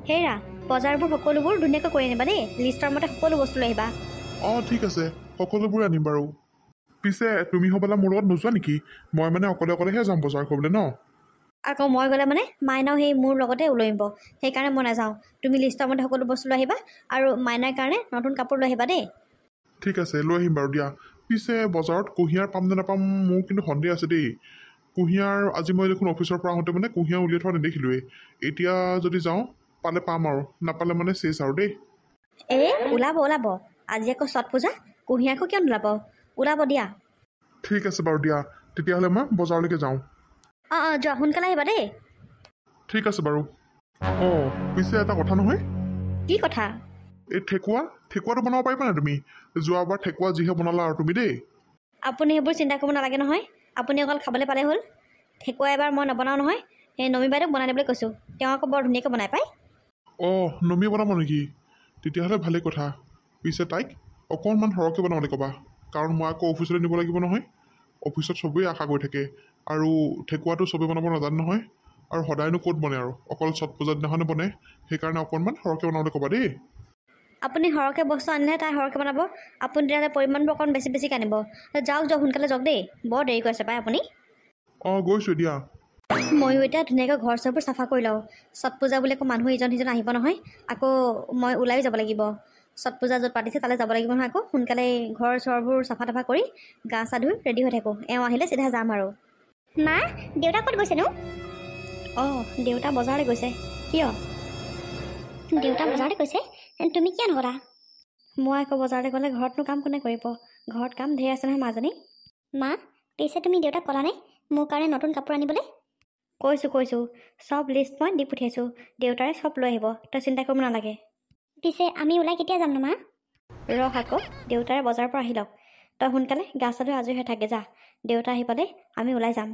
হেৰা বজাৰবোৰ সকলোবোৰ ধুনীয়াকৈ কৰি আনিবা দেই। লিষ্টৰ মতে সকলো বস্তু লৈ আহিবা। ঠিক আছে, সকলোবোৰ আনিম বাৰু। পিছে তুমি হ'বলা মোৰ লগত নোযোৱা নেকি? মই মানে অকলে অকলেহে যাম বজাৰ কৰিবলৈ ন। আকৌ মই গ'লে মানে মাইনাও সেই মোৰ লগতে ওলাই আহিব, সেইকাৰণে মই নাযাওঁ। তুমি লিষ্টৰ মতে সকলো বস্তু লৈ আহিবা আৰু মাইনাৰ কাৰণে নতুন কাপোৰ লৈ আহিবা দেই। ঠিক আছে, লৈ আহিম বাৰু দিয়া। পিছে বজাৰত কুঁহিয়াৰ পাম নে নাপাম মোৰ কিন্তু সন্দেহ আছে দেই। কুঁহিয়াৰ আজি মই দেখোন অফিচৰ পৰা আহোঁতে মানে কুঁহিয়াৰ উলিয়াই থোৱা নেদেখিলোৱেই। এতিয়া যদি যাওঁ পালে পাম আৰু নাপালে মানে চেচ আৰু দেই। ওলাব ওলাব, আজি আকৌ ছট পূজা, কুঁহিয়াৰ আকৌ কিয় নোলাব, ওলাব দিয়া। ঠিক আছে বাৰু দিয়া, তেতিয়াহ'লে মই বজাৰলৈকে যাওঁ। যোৱা, সোনকালে আহিবা দেই। ঠিক আছে বাৰু। পিছে এটা কথা নহয়। কি কথা? এই ঠেকুৱাটো বনাব পাৰিবা নাই তুমি? যোৱাবাৰ ঠেকুৱা যিহে বনালা আৰু তুমি দেই। আপুনি সেইবোৰ চিন্তা কৰিব নালাগে নহয়, আপুনি অকল খাবলৈ পালে হ'ল। ঠেকুৱা এবাৰ মই নবনাওঁ নহয়, সেই নমি বাইদেউক বনাই দিবলৈ কৈছোঁ। তেওঁ আকৌ বৰ ধুনীয়াকৈ বনাই পায়। নমিয়ে বনাব নেকি? তেতিয়াহ'লে ভালেই কথা। পিছে তাইক অকণমান সৰহকৈ বনাবলৈ ক'বা, কাৰণ মই আকৌ অফিচলৈ নিব লাগিব নহয়। অফিচত চবেই আশা কৰি থাকে, আৰু ঠেকুৱাটো চবেই বনাব নাজানে নহয়। আৰু সদায়নো ক'ত বনে আৰু, অকল ছট পূজাৰ দিনাখনে বনে। সেইকাৰণে অকণমান সৰহকৈ বনাবলৈ ক'বা দেই। আপুনি সৰহকৈ বস্তু আনিলেহে তাই সৰহকৈ বনাব। আপুনি তেতিয়াহ'লে পৰিমাণবোৰ অকণ বেছিকৈ আনিব। যাওক সোনকালে যাওক দেই, বৰ দেৰি কৰিছে পাই আপুনি। গৈছোঁ দিয়া। ময়ো এতিয়া ধুনীয়াকৈ ঘৰ চৰবোৰ চাফা কৰি লওঁ। ছট পূজা বুলি আকৌ মানুহ ইজন সিজন আহিব নহয়, আকৌ মই ওলাইও যাব লাগিব। ছট পূজা য'ত পাতিছে তালৈ যাব লাগিব নহয়। আকৌ সোনকালে ঘৰ চৰবোৰ চাফা তাফা কৰি গা চা ধুই ৰেডি হৈ থাকোঁ। এওঁ আহিলে চিধা যাম আৰু। মা, দেউতা ক'ত গৈছেনো? দেউতা বজাৰলৈ গৈছে। কিয়? দেউতা বজাৰলৈ গৈছে? তুমি কিয় নগ'লা? মই আকৌ বজাৰলৈ গ'লে ঘৰতনো কাম কোনে কৰিব? ঘৰত কাম ঢেৰ আছে নহয় মাজনী। মা, পিছে তুমি দেউতাক ক'লানে মোৰ কাৰণে নতুন কাপোৰ আনিবলৈ? কৈছোঁ, চব লিষ্ট মই দি পঠিয়াইছোঁ। দেউতাৰে চব লৈ আহিব, তই চিন্তা কৰিব নালাগে। পিছে আমি ওলাই কেতিয়া যামনো মা? ৰহ আকৌ, দেউতাৰে বজাৰৰ পৰা আহি লওক। তই সোনকালে গা চা ধুই আজৰি হৈ থাকে যা। দেউতা আহি পালে আমি ওলাই যাম।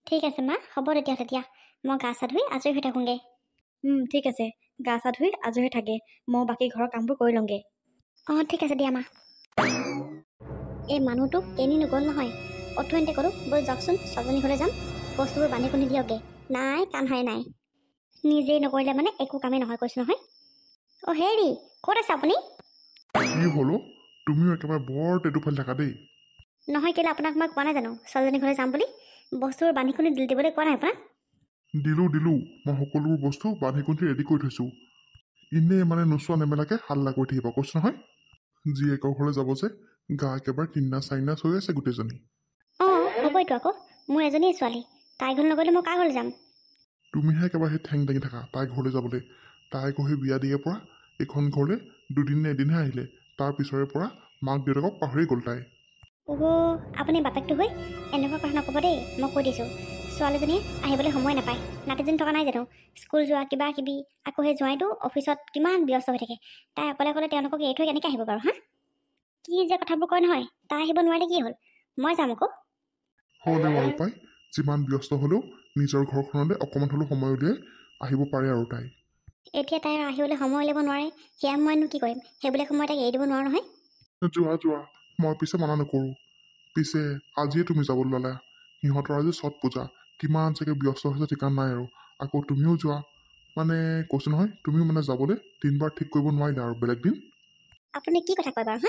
ঠিক আছে মা, হ'ব তেতিয়া মই গা চা ধুই আজৰি হৈ থাকোঁগৈ। ঠিক আছে, গা চা ধুই আজৰি হৈ থাকে। মই বাকী ঘৰৰ কামবোৰ কৰি লওঁগৈ। ঠিক আছে দিয়া মা। এই মানুহটো কেনি নগ'ল নহয়। অথনিতে ক'লোঁ ব'ল যাওকচোন ছোৱালীজনী ঘৰলৈ যাম, বস্তুবোৰ বান্ধি কুন্ধি দিয়কগৈ। নাই, কাণ হাৰে নাই। নিজেই নকৰিলে মানে একো কামেই নহয়, কৈছোঁ নহয়। হেৰি, ক'ত আছে আপুনি? কি হ'ল? তুমিও একেবাৰে বৰ টেটু ফালি থাকা দেই। নহয়, কেলৈ আপোনাক মই কোৱা নাই জানো ছোৱালীজনী ঘৰলৈ যাম বুলি? বস্তুবোৰ বান্ধি কুন্ধি দিবলৈ কোৱা নাই আপোনাক? দিলোঁ, মই সকলোবোৰ বস্তু বান্ধি কুন্ধি ৰেডি কৰি থৈছোঁ। এনেই মানে নোচোৱা নেমেলাকৈ হাল্লা কৰি থাকিব, কৈছোঁ নহয়। জীয়েকৰ ঘৰলৈ যাব যে, গা একেবাৰে তিনিনাচ চাৰিনাচ হৈ আছে গোটেইজনী। হ'বইতো আকৌ, মোৰ এজনীয়ে ছোৱালী। তাই ঘৰলৈ নগ'লে মই কাৰ ঘৰলৈ যাম? তুমিহে একেবাৰে সেই ঠেং দাঙি থাকা তাইৰ ঘৰলৈ যাবলৈ। তাই আকৌ সেই বিয়া দিয়াৰ পৰা এইখন ঘৰলৈ দুদিন নে এদিনহে আহিলে। তাৰ পিছৰে পৰা মাক দেউতাকক পাহৰি গ'ল তাই। আপুনি বাপেকটো হৈ এনেকুৱা কথা নক'ব দেই, মই কৈ দিছোঁ। ছোৱালীজনীয়ে আহিবলৈ সময় নাপায়। নাতিজনী থকা নাই জানো, স্কুল যোৱা কিবা কিবি। আকৌ সেই জোঁৱাইটো অফিচত কিমান ব্যস্ত হৈ থাকে। তাই অকলে তেওঁলোকক এৰি থৈ কেনেকৈ আহিব বাৰু? কি যে কথাবোৰ কয় নহয়। তাই আহিব নোৱাৰিলে কি হ'ল, মই যাম আকৌ। হ'লেও আৰু পাই, যিমান ব্যস্ত হ'লেও নিজৰ ঘৰখনলৈ অকণমান হ'লেও সময় উলিয়াই আহিব পাৰে আৰু তাই। এতিয়া তাই আহিবলৈ সময় উলিয়াব নোৱাৰে, সেয়া মইনো কি কৰিম? সেইবুলি সময় তাইক এৰি দিব নোৱাৰোঁ নহয়। যোৱা, মই পিছে মানা নকৰোঁ। পিছে আজিয়ে তুমি যাব ল'লা। সিহঁতৰ আজি ছট পূজা, কিমান চাগে ব্যস্ত হৈছে ঠিকান নাই আৰু। আকৌ তুমিও যোৱা, মানে কৈছোঁ নহয়, তুমিও মানে যাবলৈ দিনবাৰ ঠিক কৰিব নোৱাৰিলা আৰু বেলেগ দিন। আপুনি কি কথা কয় বাৰু?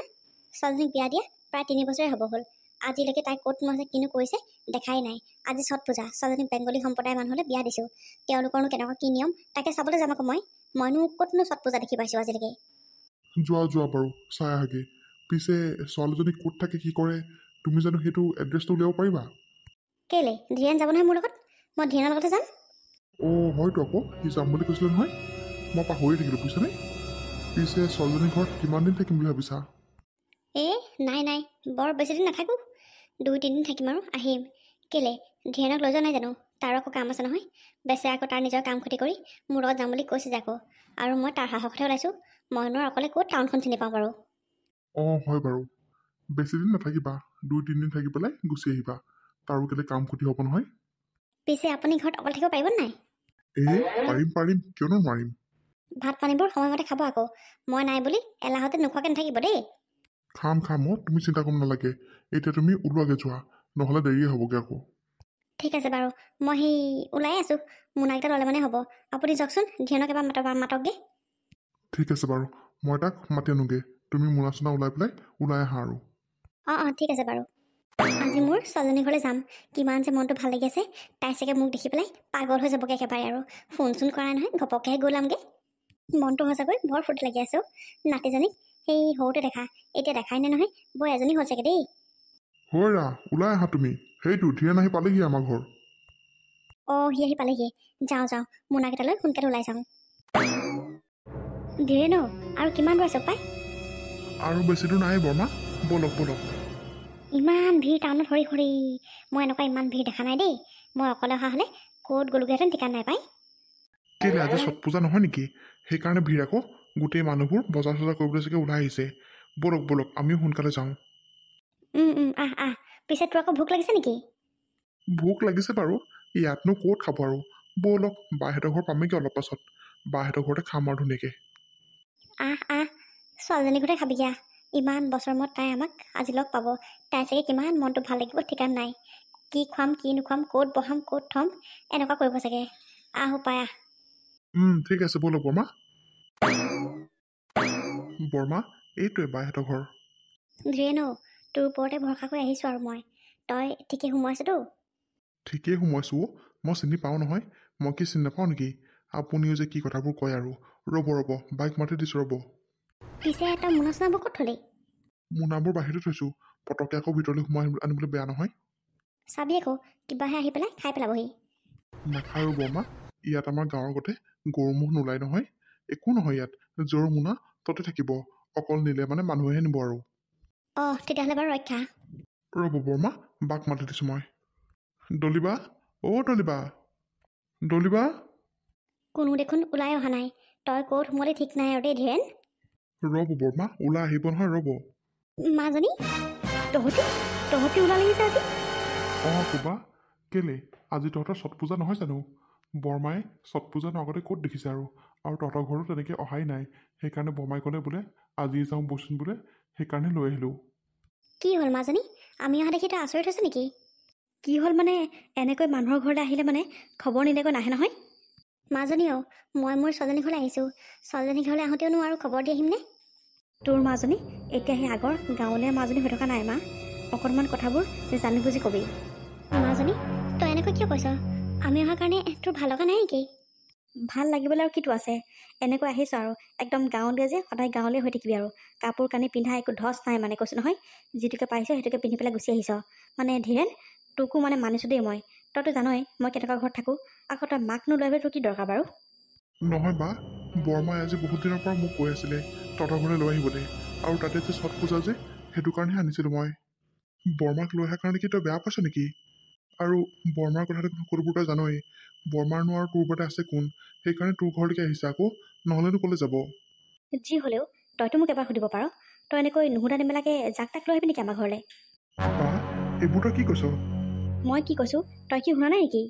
ছোৱালীজনীক বিয়া দিয়া প্ৰায় 3 বছৰে হ'ব হ'ল। আজিলৈকে তাই ক'ত আছে কিনো কৰিছে দেখাই নাই। আজি ছট পূজা, ছোৱালীজনীক বেংগলী সম্প্ৰদায়ৰ মানুহলৈ বিয়া দিছোঁ। তেওঁলোকৰনো কেনেকুৱা কি নিয়ম তাকে চাবলৈ যাম আকৌ মইনো ক'তনো ছট পূজা দেখি পাইছোঁ আজিলৈকে। যোৱা বাৰু, চাই আহাগে। পিছে ছোৱালীজনী ক'ত থাকে কি কৰে, তুমি জানো সেইটো এড্ৰেছটো উলিয়াব পাৰিবা? কেলে, ধীৰেণ যাব নহয় মোৰ লগত, মই ধীৰেণৰ লগতে যাম। হয়তো আকৌ, সি যাম বুলি কৈছিলে নহয়, মই পাহৰি থাকিলোঁ বুজিছানে। পিছে ছোৱালীজনীৰ ঘৰত কিমান দিন থাকিম বুলি ভাবিছা? নাই, বৰ বেছিদিন নাথাকোঁ। 2-3 দিন থাকিম আৰু আহিম। কেলে, ধীৰেণক লৈ যোৱা নাই জানো? তাৰ আকৌ কাম আছে নহয়। বেচেৰা আকৌ তাৰ নিজৰ কাম ক্ষতি কৰি মোৰ লগত যাম বুলি কৈছে যে আকৌ। আৰু মই তাৰ সাহসতহে ওলাইছোঁ। মইনো অকলে ক'ত টাউনখন চিনি পাওঁ বাৰু। হয় বাৰু, বেছিদিন নাথাকিবা, 2-3 দিন থাকি পেলাই গুচি আহিবা। তাৰো কেলে কাম ক্ষতি হ'ব নহয়। পিছে আপুনি ঘৰত অকলে থাকিব পাৰিব নাই? পাৰিম, কিয়নো নোৱাৰিম। ভাত পানীবোৰ সময়মতে খাব আকৌ। মই নাই বুলি এলাহতে নোখোৱাকৈ নাথাকিব দেই। খাম, তুমি চিন্তা কৰিব নালাগে। এতিয়া তুমি ওলোৱাগে যোৱা, নহ'লে দেৰিয়ে হ'বগৈ আকৌ। ঠিক আছে বাৰু, মই সেই ওলাই আছোঁ। মোনাকেইটা ল'লে মানে হ'ব। আপুনি যাওকচোন, ধিয়নক এবাৰ মাতকগৈ। ঠিক আছে বাৰু, মই তাক মাতি আনোগৈ। তুমি মোনা চোনা ওলাই পেলাই ওলাই আহা আৰু। অঁ ঠিক আছে বাৰু। আজি মোৰ ছোৱালীজনীৰ ঘৰলৈ যাম। কিমান যে মনটো ভাল লাগি আছে। তাই চাগে মোক দেখি পেলাই পাগল হৈ যাবগৈ একেবাৰে আৰু। ফোন চোন কৰা নহয়, ঘপককৈহে গ'লামগৈ। মনটো সঁচাকৈ বৰ ফূৰ্তি লাগি আছে। নাতিজনীক সেই সৰুতে দেখা, এতিয়া দেখাই নে নহয়, বৰ এজনী হৈছেগৈ দেই। হয়ৰা, ওলাই আহা তুমি। সেইটো ধীৰে নাহি পালেহি আমাৰ ঘৰ। অঁ সি আহি পালেহি। যাওঁ মোনাকেইটালৈ সোনকালে ওলাই যাওঁ। ধীৰে ন, আৰু কিমান দূৰ আছে পাই? আৰু বেছি দূৰ নাই বৰমা, বলক বলক। ইমান ভিৰ টাউনত হৰি হৰি, মই এনেকুৱা ইমান ভিৰ দেখা নাই দেই। মই অকলে অহা হ'লে ক'ত গ'লোগৈহেঁতেন ঠিকান নাই পাই। কেলৈ আজি ছট পূজা নহয় নেকি? সেইকাৰণে ভিৰ আকৌ। গোটেই মানুহবোৰ বজাৰ চজাৰ কৰিবলৈ চাগে ওলাই আহিছে। বলক বলক, আমিও সোনকালে যাওঁ। আহ পিছে তোৰ আকৌ ভোক লাগিছে নেকি? ভোক লাগিছে বাৰু, ইয়াতনো ক'ত খাব আৰু। বলক, বাহঁতৰ ঘৰ পামেগৈ অলপ পাছত। বাহঁতৰ ঘৰতে খাম আৰু ধুনীয়াকৈ। আহ ছোৱালীজনীৰ ঘৰতে খাবিগৈ আহ। ইমান বছৰ মূৰত তাই আমাক আজি লগ পাব। তাই চাগে কিমান মনটো ভাল লাগিব ঠিকান নাই। কি খুৱাম কি নোখুৱাম, ক'ত বহাম ক'ত থ'ম, এনেকুৱা কৰিব চাগে। আহ উপায় আহ। ঠিক আছে বলক বৰমা। বৰমা, এইটোৱে বাহঁতৰ ঘৰ। ধীৰেণু, তোৰ ওপৰতে ভৰসা কৰি আহিছোঁ আৰু মই। তই ঠিকে সোমোৱাইছতো? ঠিকেই সোমাইছোঁ। মই চিনি পাওঁ নহয়। মই কি চিনি নাপাওঁ নেকি? আপুনিও যে কি কথাবোৰ কয় আৰু। ৰ'ব, বাইক মাতি দিছোঁ ৰ'ব। পিছে তই মোনা চোনাবোৰ ক'ত থলি? মোনাবোৰ বাহিৰতে থৈছোঁ। পটককৈ আকৌ ভিতৰলৈ সোমাই আনিবলৈ বেয়া নহয়। চাবি আকৌ, কিবাহে আহি পেলাই খাই পেলাবহি। নাখায় আৰু বৰমা। ইয়াত আমাৰ গাঁৱৰ গতে গৰু ম'হ নোলায় নহয়। একো নহয় ইয়াত। য'ৰ মোনা ততে থাকিব। অকল নিলে মানে মানুহেহে নিব আৰু। অঁ তেতিয়াহ'লে বাৰু ৰক্ষা। ৰ'ব বৰমা, বাক মাতি দিছোঁ মই। ডলিবা, ডলিবা, ডলিবা। কোনো দেখোন ওলাই অহা নাই। তই ক'ত সোমালি ঠিক নাই আৰু দেই ধীৰেণ। ৰ'ব বৰমা, ওলাই আহিব নহয়, ৰ'ব। মাজনী, তহঁতি ওলালি যে আজি? ক'বা কেলে? আজি তহঁতৰ ছট পূজা নহয় জানো? বৰমাই ছট পূজাৰ আগতে ক'ত দেখিছে আৰু তহঁতৰ ঘৰতো তেনেকৈ অহাই নাই। সেইকাৰণে বৰমাই ক'লে বোলে আজি যাওঁ বচোন বোলে, সেইকাৰণে লৈ আহিলোঁ। কি হ'ল মাজনী, আমি অহা দেখি তই আচৰিত হৈছে নেকি? কি হ'ল মানে, এনেকৈ মানুহৰ ঘৰলৈ আহিলে মানে খবৰ নিদিয়াকৈ নাহে নহয়। মাজনী মই মোৰ ছোৱালীজনীৰ ঘৰলৈ আহিছোঁ। ছোৱালীজনীৰ ঘৰলৈ আহোঁতেওনো আৰু খবৰ দি আহিমনে? তোৰ মাজনী এতিয়া সেই আগৰ গাঁৱলীয়া মাজনী হৈ থকা নাই মা। অকণমান কথাবোৰ জানি বুজি কবি। মাজনী, তই এনেকৈ কিয় কৈছ? আমি অহাৰ কাৰণে তোৰ ভাল লগা নাই নেকি? ভাল লাগিবলৈ আৰু কিটো আছে। এনেকৈ আহিছোঁ আৰু একদম গাঁৱলীয়া যে, সদায় গাঁৱলীয়া হৈ থাকিবি আৰু। কাপোৰ কানি পিন্ধা একো ধচ নাই মানে, কৈছোঁ নহয়। যিটোকে পাইছোঁ সেইটোকে পিন্ধি পেলাই গুচি আহিছ। মানে ধীৰেণ, তোকো মানে মানিছোঁ দেই মই। তইতো জানই মই কেনেকুৱা ঘৰত থাকোঁ। আকৌ তই মাক নোলোৱাই তোৰ কি দৰকাৰ বাৰু? নহয় বা, বৰমাই আজি বহুত দিনৰ পৰা মোক কৈ আছিলে তহঁতৰ ঘৰলৈ লৈ আহিবলৈ। আৰু তাতে যে ছট পূজা যে, সেইটো কাৰণেহে আনিছিলোঁ মই। বৰমাক লৈ অহাৰ কাৰণে কি তই বেয়া পাইছ নেকি? আৰু বৰমাৰ কথাটো সকলোবোৰ তই জানই। বৰমাৰনো আৰু তোৰ ওপৰতে আছে কোন? সেইকাৰণে তোৰ ঘৰলৈকে আহিছে আকৌ, নহ'লেনো ক'লৈ যাব? যি হ'লেও তইতো মোক এবাৰ সুধিব পাৰ। তই এনেকৈ নুসুধা নেমেলাকৈ জাক তাক লৈ আহিবি নেকি আমাৰ ঘৰলৈ? বা, এইবোৰ তই কি কৈছ? মই কি কৈছোঁ তই কি শুনা নাই নেকি?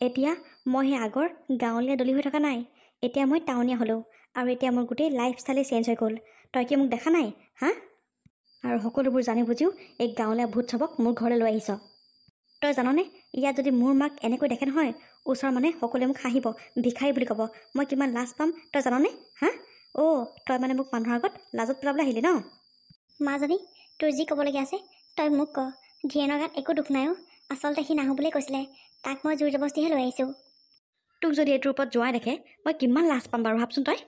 এতিয়া মই সেই আগৰ গাঁৱলীয়া দলি হৈ থকা নাই। এতিয়া মই টাউনীয়া হ'লোঁ। আৰু এতিয়া মোৰ গোটেই লাইফষ্টাইলে চেঞ্জ হৈ গ'ল। তই কি মোক দেখা নাই হা? আৰু সকলোবোৰ জানি বুজিও এই গাঁৱলীয়া ভূত চাবক মোৰ ঘৰলৈ লৈ আহিছ। তই জাননে, ইয়াত যদি মোৰ মাক এনেকৈ দেখে নহয়, ওচৰৰ মানুহে সকলোৱে মোক হাঁহিব, ভিখাৰী বুলি ক'ব। মই কিমান লাজ পাম তই জাননে হা? তই মানে মোক মানুহৰ আগত লাজত পেলাবলৈ আহিলি ন? মাজনী, তোৰ যি ক'বলগীয়া আছে তই মোক ক। ধীৰেণৰ গাত একো দুখ নাই। আচলতে সি নাহোঁ বুলিয়ে কৈছিলে। তাক মই জোৰ জবস্তিহে লৈ আহিছোঁ। তোক যদি এইটোৰ ওপৰত যোৱাই দেখে, মই কিমান লাজ পাম বাৰু ভাবচোন তই।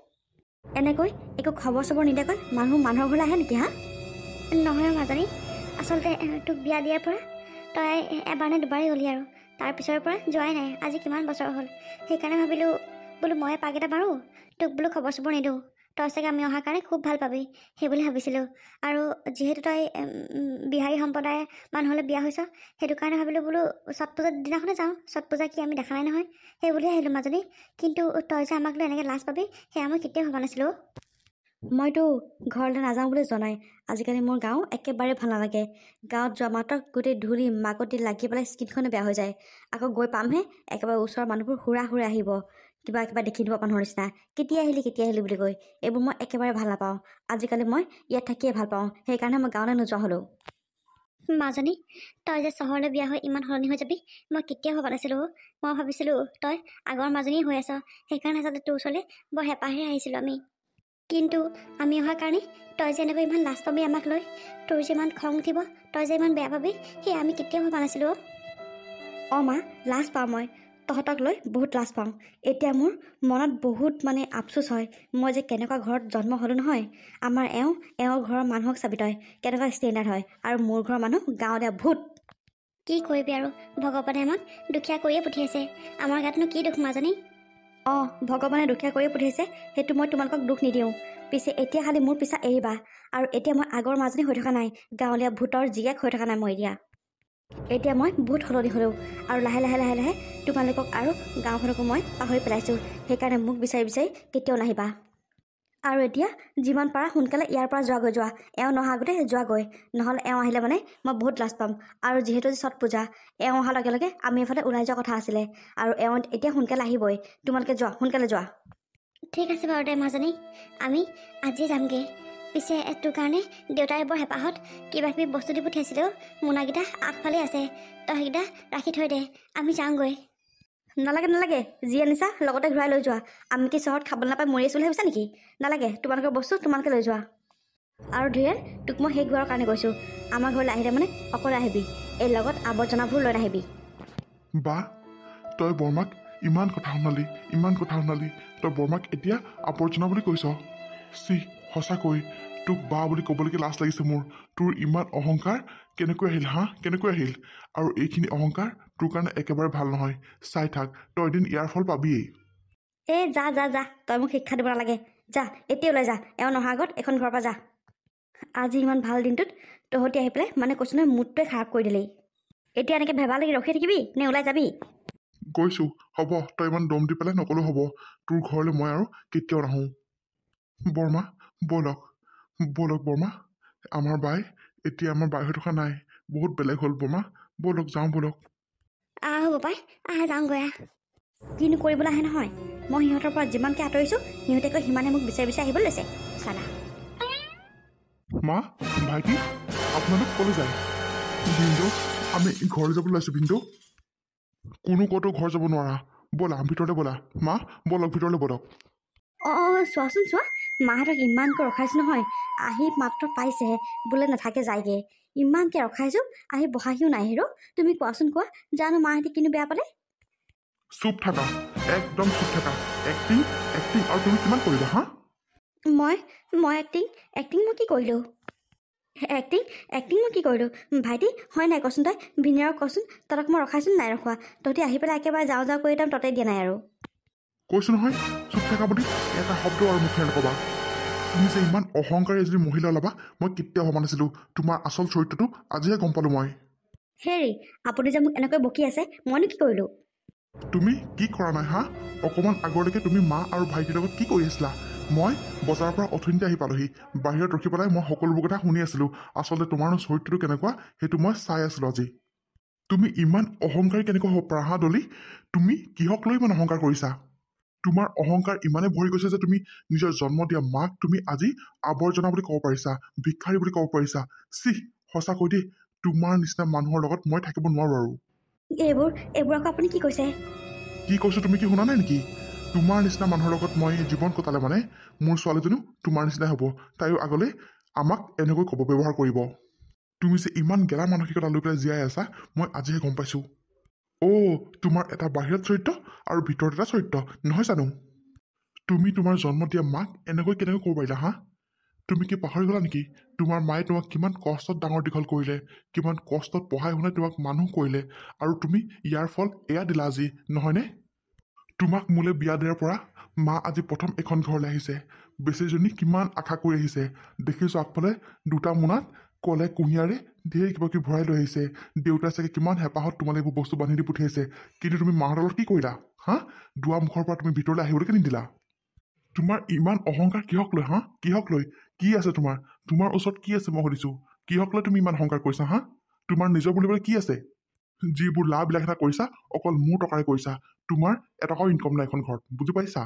এনেকৈ একো খবৰ চবৰ নিদিয়াকৈ মানুহৰ ঘৰলৈ আহে নেকি হা? নহয় মাজনী, আচলতে তোক বিয়া দিয়াৰ পৰা তই এবাৰ নে দুবাৰেই গ'লি আৰু তাৰ পিছৰ পৰা যোৱাই নাই। আজি কিমান বছৰ হ'ল। সেইকাৰণে ভাবিলোঁ বোলো ময়ে পাক এটা মাৰোঁ, তোক বোলো খবৰ চবৰ নিদিওঁ। তই চাগে আমি অহাৰ কাৰণে খুব ভাল পাবি, সেই বুলি ভাবিছিলোঁ। আৰু যিহেতু তই বিহাৰী সম্প্ৰদায়ৰ মানুহলৈ বিয়া হৈছ, সেইটো কাৰণে ভাবিলোঁ বোলো ছট পূজাৰ দিনাখনে যাওঁ। ছট পূজা কি আমি দেখা নাই নহয়, সেই বুলিয়ে আহিলোঁ মাজনী। কিন্তু তই যে আমাক লৈ এনেকৈ লাজ পাবি, সেয়া মই কেতিয়াও ভবা নাছিলোঁ। মইতো ঘৰলৈ নাযাওঁ বুলি জনাই। আজিকালি মোৰ গাঁও একেবাৰে ভাল নালাগে। গাঁৱত যোৱা মাত্ৰ গোটেই ধূলি মাকতি লাগি পেলাই স্কিনখনে বেয়া হৈ যায়। আকৌ গৈ পামহে একেবাৰে ওচৰৰ মানুহবোৰ হুৰা আহিব, কিবা দেখি দিব মানুহৰ নিচিনা। কেতিয়া আহিলি বুলি কৈ। এইবোৰ মই একেবাৰে ভাল নাপাওঁ। আজিকালি মই ইয়াত থাকিয়ে ভাল পাওঁ। সেইকাৰণে মই গাঁৱলৈ নোযোৱা হ'লোঁ। মাজনী, তই যে চহৰলৈ বিয়া হৈ ইমান সলনি হৈ যাবি মই কেতিয়াও ভবা নাছিলোঁ। মই ভাবিছিলোঁ তই আগৰ মাজনী হৈ আছ, সেইকাৰণে আচলতে তোৰ ওচৰলৈ বৰ হেঁপাহেৰে আহিছিলোঁ আমি। কিন্তু আমি অহাৰ কাৰণে তই যে এনেকৈ ইমান লাজ পাবি আমাক লৈ, তোৰ যে ইমান খং উঠিব, তই যে ইমান বেয়া পাবি, সেয়া আমি কেতিয়াও ভবা নাছিলোঁ। অঁ মা, লাজ পাওঁ মই, তহঁতক লৈ বহুত লাজ পাওঁ। এতিয়া মোৰ মনত বহুত আফচোচ হয়, মই যে কেনেকুৱা ঘৰত জন্ম হ'লোঁ নহয়। আমাৰ এওঁৰ ঘৰৰ মানুহক চাবি তই কেনেকুৱা ষ্টেণ্ডাৰ্ড হয়, আৰু মোৰ ঘৰৰ মানুহ গাঁৱলীয়া ভূত। কি কৰিবি আৰু, ভগৱানে আমাক দুখীয়া কৰিয়ে পঠিয়াইছে, আমাৰ গাতনো কি দুখ মাজনী। অঁ, ভগৱানে দুখীয়া কৰিয়ে পঠিয়াইছে, সেইটো মই তোমালোকক দুখ নিদিওঁ। পিছে এতিয়া খালি মোৰ পিছা এৰিবা, আৰু এতিয়া মই আগৰ মাজনী হৈ থকা নাই, গাঁৱলীয়া ভূতৰ জীয়েক হৈ থকা নাই মই এতিয়া মই বহুত সলনি হ'লোঁ, আৰু লাহে লাহে লাহে লাহে তোমালোকক আৰু গাঁওখনকো মই পাহৰি পেলাইছোঁ। সেইকাৰণে মোক বিচাৰি বিচাৰি কেতিয়াও নাহিবা। আৰু এতিয়া যিমান পাৰা সোনকালে ইয়াৰ পৰা যোৱা, এওঁ নহা আগতে যোৱাগৈ, নহ'লে এওঁ আহিলে মই বহুত লাজ পাম। আৰু যিহেতু ছট পূজা, এওঁ অহাৰ লগে লগে আমি এফালে ওলাই যোৱা কথা আছিলে, আৰু এওঁ এতিয়া সোনকালে আহিবই। তোমালোকে যোৱা, সোনকালে যোৱা। ঠিক আছে বাৰু দে মাজনী, আমি আজি যামগৈ। পিছে তোৰ কাৰণে দেউতাই বৰ হেঁপাহত কিবা কিবি বস্তু দি পঠিয়াইছিলোঁ, মোনাকেইটা আগফালে আছে, তই সেইকেইটা ৰাখি থৈ দে, আমি যাওঁগৈ। নালাগে, যি আনিছা লগতে ঘূৰাই লৈ যোৱা। আমি কি চহৰত খাবলৈ নাপাই মৰি আছোঁ বুলি ভাবিছা নেকি? নালাগে, তোমালোকৰ বস্তু তোমালোকে লৈ যোৱা। আৰু ধীৰেন, তোক মই সেই ঘৰৰ কাৰণে কৈছোঁ, আমাৰ ঘৰলৈ আহিলে অকলে আহিবি, এই লগত আৱৰ্জনাবোৰ লৈ নাহিবি। বা, তই বৰমাক ইমান কথা শুনালি, তই বৰমাক এতিয়া আৱৰ্জনা বুলি কৈছ? চি, সঁচাকৈ তোক বা বুলি ক'বলৈকে লাজ লাগিছে মোৰ। তোৰ ইমান অহংকাৰ কেনেকৈ আহিল কেনেকৈ আহিল? আৰু এইখিনি অহংকাৰ তোৰ কাৰণে একেবাৰে ভাল নহয়। চাই থাক, তই এদিন ইয়াৰ ফল পাবিয়েই। যা, তই মোক শিক্ষা দিব নালাগে। যা, এতিয়া ওলাই যা, এওঁ নহা আগত এখন ঘৰৰ পৰা যা। আজি ইমান ভাল দিনটোত তহঁতি আহি পেলাই কৈছোঁ নহয়, মুডটোৱে খাৰাপ কৰি দিলেই। এতিয়া এনেকৈ ভেবা লাগি ৰখি থাকিবি নে ওলাই যাবি? গৈছোঁ, হ'ব, তই ইমান দম দি পেলাই নকলেও হ'ব। তোৰ ঘৰলৈ মই আৰু কেতিয়াও নাহোঁ। বৰমা, ব'লক বৰমা, আমাৰ বাই এতিয়া আমাৰ বাই হৈ থকা নাই, বহুত বেলেগ হ'ল বৰমা। ব'লক যাওঁ, ব'লক। হ'ব পাই, যাওঁগৈ। কিনো কৰিবলৈ আহে নহয়, মই সিহঁতৰ পৰা যিমানকৈ আঁতৰিছোঁ, সিহঁতে কৈ সিমানে মোক বিচাৰি বিচাৰি আহিবলৈ লৈছে। চালা মা, ভাইটি, আপোনালোক ক'লৈ যায়? ভিনদেউ, আমি ঘৰলৈ যাবলৈ ওলাইছোঁ ভিনদেউ। কোনো ক'তো ঘৰ যাব নোৱাৰা, ব'লা ভিতৰলৈ ব'লা। মা, ব'লক ভিতৰলৈ ব'লক। অঁ, চোৱাচোন চোৱা, মাহঁতক ইমানকৈ ৰখাইছোঁ নহয়, আহি মাত্ৰ পাইছেহে, বোলে নাথাকে যায়গৈ। ইমানকৈ ৰখাইছোঁ, আহি বহাহিও নাই হেৰ'। তুমি কোৱাচোন, জানো মাহঁতে কিনো বেয়া পালে? চুপ থাকা, একদম চুপ থাকা। এক্টিং আৰু তুমি কিমান কৰিবা? মই এক্টিং মই কি কৰিলোঁ? এক্টিং মই কি কৰিলোঁ? ভাইটি, হয় নাই কচোন, তই ভিনিয়াৰক কচোন, তহঁতক মই ৰখাইছোন নাই ৰখোৱা? তহঁতি আহি পেলাই একেবাৰে যাওঁ কৰি একদম ততেই দিয়া নাই আৰু। কৈছোঁ নহয়, চুপ থাকা বুলি এটা শব্দ আৰু মুখেৰে নক'বা। তুমি যে ইমান অহংকাৰী এজনী মহিলা ওলাবা, মই কেতিয়াও ভবা নাছিলোঁ। তোমাৰ আচল চৰিত্ৰটো আজিহে গম পালোঁ মই। হেৰি, আপুনি যে মোক এনেকৈ বকি আছে, মইনো কি কৰিলোঁ? তুমি কি কৰা নাই অকণমান আগলৈকে তুমি মা আৰু ভাইটিৰ লগত কি কৰি আছিলা? মই বজাৰৰ পৰা অথনিতে আহি পালোহি, বাহিৰত ৰখি পেলাই মই সকলোবোৰ কথা শুনি আছিলোঁ। আচলতে তোমাৰনো চৰিত্ৰটো কেনেকুৱা সেইটো মই চাই আছিলোঁ আজি। তুমি ইমান অহংকাৰী কেনেকৈ হ'ব পাৰা ডলি? তুমি কিহক লৈ ইমান অহংকাৰ কৰিছা? তোমাৰ অহংকাৰ ইমানেই ভৰি গৈছে যে তুমি নিজৰ জন্ম দিয়া মাক তুমি আজি আৱৰ্জনা বুলি ক'ব পাৰিছা, ভিক্ষাৰী বুলি ক'ব পাৰিছা। চিহ, সঁচাকৈ দেই, তোমাৰ নিচিনা মানুহৰ লগত মই থাকিব নোৱাৰো আৰু। এইবোৰ আকৌ আপুনি কি কৈছে? কি কৈছো তুমি কি শুনা নাই নেকি? তোমাৰ নিচিনা মানুহৰ লগত মই জীৱন কটালে মোৰ ছোৱালীজনীও তোমাৰ নিচিনাই হ'ব। তাইও আগলৈ আমাক এনেকৈ ক'ব, ব্যৱহাৰ কৰিব। তুমি যে ইমান গেলা মানসিকতা লৈ পেলাই জীয়াই আছা, মই আজিহে গম পাইছোঁ। তোমাৰ এটা বাহিৰত চৰিত্ৰ আৰু ভিতৰত এটা চৰিত্ৰ, নহয় জানো? তুমি তোমাৰ জন্ম দিয়া মাক এনেকৈ কেনেকৈ ক'ব পাৰিলা? তুমি কি পাহৰি গলা নেকি? তোমাৰ মায়ে তোমাক কিমান কষ্টত ডাঙৰ দীঘল কৰিলে, কিমান কষ্টত পঢ়াই শুনাই তোমাক মানুহ কৰিলে, আৰু তুমি ইয়াৰ ফল এয়া দিলা আজি, নহয়নে? তোমাক মোলৈ বিয়া দিয়াৰ পৰা মা আজি প্ৰথম এখন ঘৰলৈ আহিছে। বেচেৰীজনী কিমান আশা কৰি আহিছে। দেখিছোঁ আগফালে দুটা মোনাত কলে কুঁহিয়াৰে ধেৰ কিবা কিবি ভৰাই লৈ আহিছে। দেউতাই চাগে কিমান হেঁপাহত তোমালৈ এইবোৰ বস্তু বান্ধি দি পঠিয়াইছে। কিন্তু তুমি মাহঁতৰ লগত কি কৰিলা? দুৱাৰমুখৰ পৰা তুমি ভিতৰলৈ আহিবলৈকে নিদিলা। তোমাৰ ইমান অহংকাৰ কিহক লৈ? কিহক লৈ? কি আছে তোমাৰ? তোমাৰ ওচৰত কি আছে মই সুধিছোঁ? কিহক লৈ তুমি ইমান অহংকাৰ কৰিছা? তোমাৰ নিজৰ বুলিবলৈ কি আছে? যিবোৰ লাভ বিলাসিতা কৰিছা অকল মোৰ টকাৰে কৰিছা। তোমাৰ এটকাও ইনকম নাই এখন ঘৰত, বুজি পাইছা?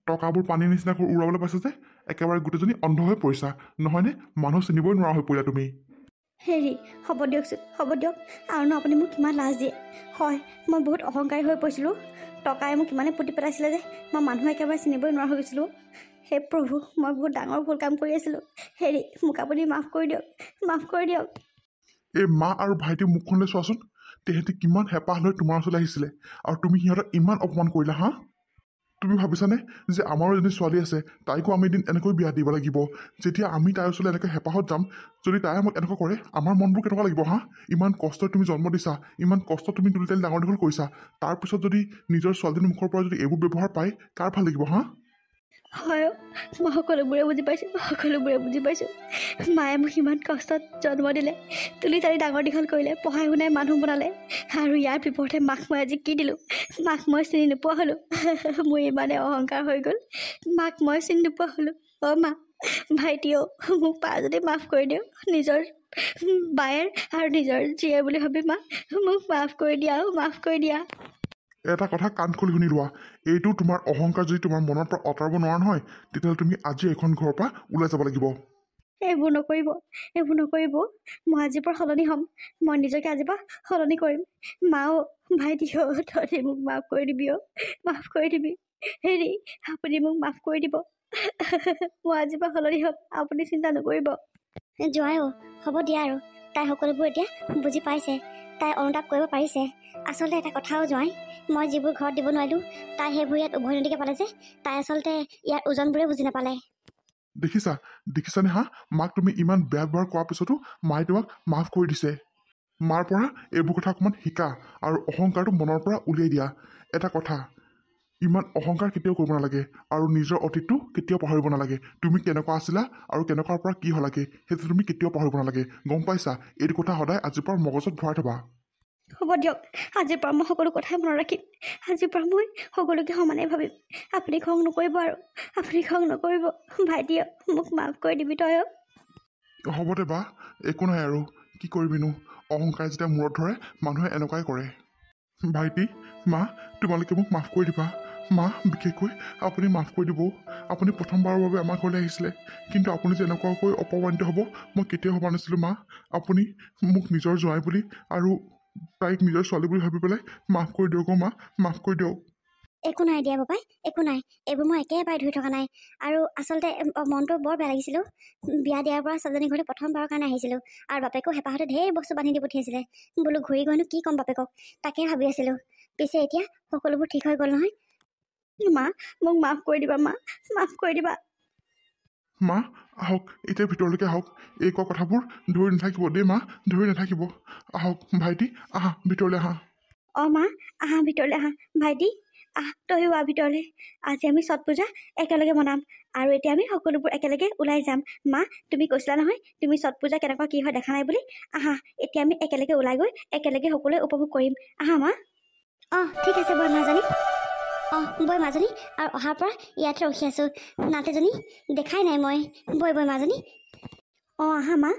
টকাবোৰ পানীৰ নিচিনাকৈ উৰাবলৈ পাইছা যে একেবাৰে গোটেইজনী অন্ধ হৈ পৰিছা, নহয়নে? মানুহ চিনিবই নোৱাৰা হৈ পৰিলা তুমি। হেৰি হ'ব দিয়কচোন হ'ব দিয়ক আৰুনো আপুনি মোক কিমান লাজ দিয়ে হয় মই বহুত অহংকাৰী হৈ পৰিছিলোঁ টকাই মোক ইমানেই পুতি পেলাইছিলে যে মই মানুহ একেবাৰে চিনিবই নোৱাৰা হৈ গৈছিলোঁ হে প্ৰভু মই বহুত ডাঙৰ ভুল কাম কৰি আছিলোঁ হেৰি মোক আপুনি মাফ কৰি দিয়ক এই মা আৰু ভাইটি মুখখনলৈ চোৱাচোন তেহেঁতি কিমান হেঁপাহ লৈ তোমাৰ ওচৰলৈ আহিছিলে আৰু তুমি সিহঁতক ইমান অপমান কৰিলা হা তুমি ভাবিছানে যে আমাৰো এজনী ছোৱালী আছে তাইকো আমি এদিন এনেকৈ বিয়া দিব লাগিব যেতিয়া আমি তাইৰ ওচৰলৈ এনেকৈ হেঁপাহত যাম যদি তাই আমাক এনেকুৱা কৰে আমাৰ মনবোৰ কেনেকুৱা লাগিব হা ইমান কষ্ট তুমি জন্ম দিছা ইমান কষ্ট তুমি তুলি তালি ডাঙৰ দীঘল কৰিছা তাৰপিছত যদি নিজৰ ছোৱালীজনীৰ মুখৰ পৰা যদি এইবোৰ ব্যৱহাৰ পায় কাৰ ভাল লাগিব হা হয় মই সকলোবোৰে বুজি পাইছোঁ মায়ে মোক ইমান কষ্টত জন্ম দিলে তুলি তালি ডাঙৰ দীঘল কৰিলে পঢ়াই শুনাই মানুহ বনালে আৰু ইয়াৰ বিপৰীতে মাক মই আজি কি দিলোঁ মাক মই চিনি নোপোৱা হ'লোঁ মোৰ ইমানে অহংকাৰ হৈ গ'ল মাক মই চিনি নোপোৱা হ'লোঁ অঁ মা ভাইটিও মোক পাৰা যদি মাফ কৰি দিয়ক নিজৰ বায়েৰ আৰু নিজৰ জীয়ে বুলি ভাবি মা মোক মাফ কৰি দিয়া এটা কথা কাণ খুলি শুনি লোৱা এইটো তোমাৰ অহংকাৰ যদি তোমাৰ মনৰ পৰা আঁতৰাব নোৱাৰা নহয় তেতিয়াহ'লে তুমি আজি এখন ঘৰৰ পৰা ওলাই যাব লাগিব এইবোৰ নকৰিব মই আজিৰ পৰা সলনি হ'ম মই নিজকে আজিৰ পৰা সলনি কৰিম মাও ভাইটিও তহঁতি মোক মাফ কৰি দিবি হেৰি আপুনি মোক মাফ কৰি দিব মই আজিৰ পৰা সলনি হ'ম আপুনি চিন্তা নকৰিব জোঁৱাইও হ'ব দিয়া আৰু তাই সকলোবোৰ এতিয়া বুজি পাইছে তাই অনুতাপ কৰিব পাৰিছে আচলতে এটা কথাও জোঁৱাই মই যিবোৰ ঘৰত দিব নোৱাৰিলোঁ তাই সেইবোৰ ইয়াত উভৈনদীকে পালে যে তাই আচলতে ইয়াৰ ওজনবোৰে বুজি নাপালে দেখিছানে হা মাক তুমি ইমান বেয়া ব্যৱহাৰ কৰাৰ পিছতো মায়ে তোমাক মাফ কৰি দিছে মাৰ পৰা এইবোৰ কথা অকণমান শিকা আৰু অহংকাৰটো মনৰ পৰা উলিয়াই দিয়া এটা কথা ইমান অহংকাৰ কেতিয়াও কৰিব নালাগে আৰু নিজৰ অতীতটো কেতিয়াও পাহৰিব নালাগে তুমি কেনেকুৱা আছিলা আৰু কেনেকুৱাৰ পৰা কি হ'লাগে সেইটো তুমি কেতিয়াও পাহৰিব নালাগে গম পাইছা এইটো কথা সদায় আজিৰ পৰা মগজত ভৰাই থবা হ'ব দিয়ক আজিৰ পৰা মই সকলো কথাই মনত ৰাখিম আজিৰ পৰা মই সকলোকে সমানে ভাবিম আপুনি খং নকৰিব ভাইটিয়ে মোক মাফ কৰি দিবি তয়ো হ'ব দে বা একো নাই আৰু কি কৰিবিনো অহংকাৰ যেতিয়া মূৰত ধৰে মানুহে এনেকুৱাই কৰে ভাইটি মা তোমালোকে মোক মাফ কৰি দিবা মা বিশেষকৈ আপুনি মাফ কৰি দিব আপুনি প্ৰথমবাৰৰ বাবে আমাৰ ঘৰলৈ আহিছিলে কিন্তু আপুনি যে এনেকুৱাকৈ অপমানিত হ'ব মই কেতিয়াও ভবা নাছিলোঁ মা আপুনি মোক নিজৰ জোঁৱাই বুলি আৰু তাইক নিজৰ ছোৱালী বুলি ভাবি পেলাই মাফ কৰি দিয়ক মা মাফ কৰি দিয়ক একো নাই দিয়া বাবাই একো নাই এইবোৰ মই একেবাৰে ধুই থকা নাই আৰু আচলতে মনটো বৰ বেয়া লাগিছিলোঁ বিয়া দিয়াৰ পৰা ছোৱালীজনী ঘৰলৈ প্ৰথমবাৰৰ কাৰণে আহিছিলোঁ আৰু বাপেকো হেঁপাহতে ঢেৰ বস্তু বান্ধি দি পঠিয়াইছিলে বোলো ঘূৰি গৈনো কি ক'ম বাপেকক তাকে ভাবি আছিলোঁ পিছে এতিয়া সকলোবোৰ ঠিক হৈ গ'ল নহয় মা মোক মাফ কৰি দিবা মা আহক এতিয়া ভিতৰলৈকে আহক এই কোৱা কথাবোৰ ধৰি নাথাকিব দেই মা ধৰি নাথাকিব আহক ভাইটি আহা ভিতৰলৈ আহা অঁ মা আহা ভিতৰলৈ আহা ভাইটি তয়ো আহ ভিতৰলৈ আজি আমি ছট পূজা একেলগে মনাম আৰু এতিয়া আমি সকলোবোৰ একেলগে ওলাই যাম মা তুমি কৈছিলা নহয় তুমি ছট পূজা কেনেকুৱা কি হয় দেখা নাই বুলি আহা এতিয়া আমি একেলগে ওলাই গৈ একেলগে সকলোৱে উপভোগ কৰিম আহা মা অঁ ঠিক আছে বৈ মাজনী আৰু অহাৰ পৰা ইয়াতে ৰখি আছোঁ নাতিজনী দেখাই নাই মই বৈ মাজনী অঁ আহা মা